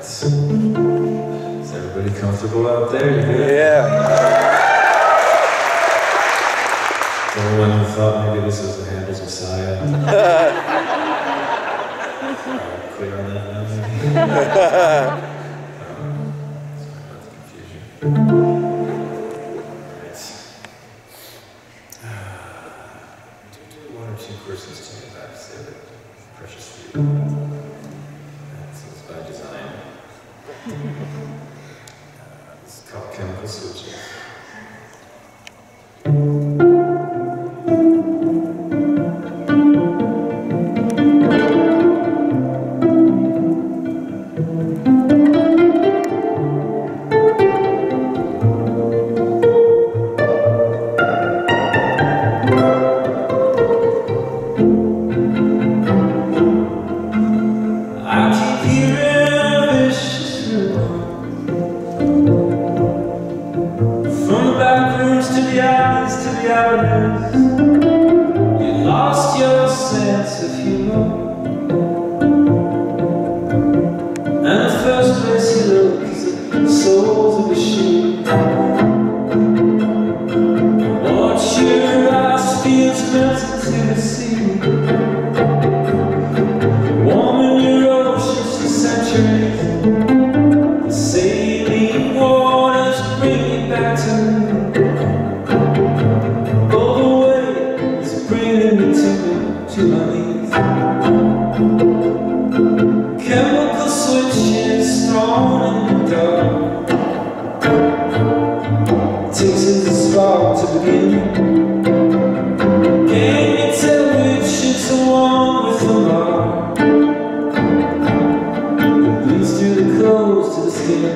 Is everybody comfortable out there? You good? Yeah. Anyone who thought maybe this was the Handel's Messiah? Clear on that now, maybe? Sorry about the confusion. Right. Do one or two verses to me back, say that precious for you. So it's by design. It's called Chemical Switches. You lost your sense of humor, and the first place you look is at the souls of a machine. Watch your ice fields melting to the sea, warming your oceans for centuries. The saline waters bring you back to me. To my knees. Chemical switches thrown in the dark. Takes us a spark to begin. Can you tell which is the one with the mark? It bleeds through the clothes to the skin.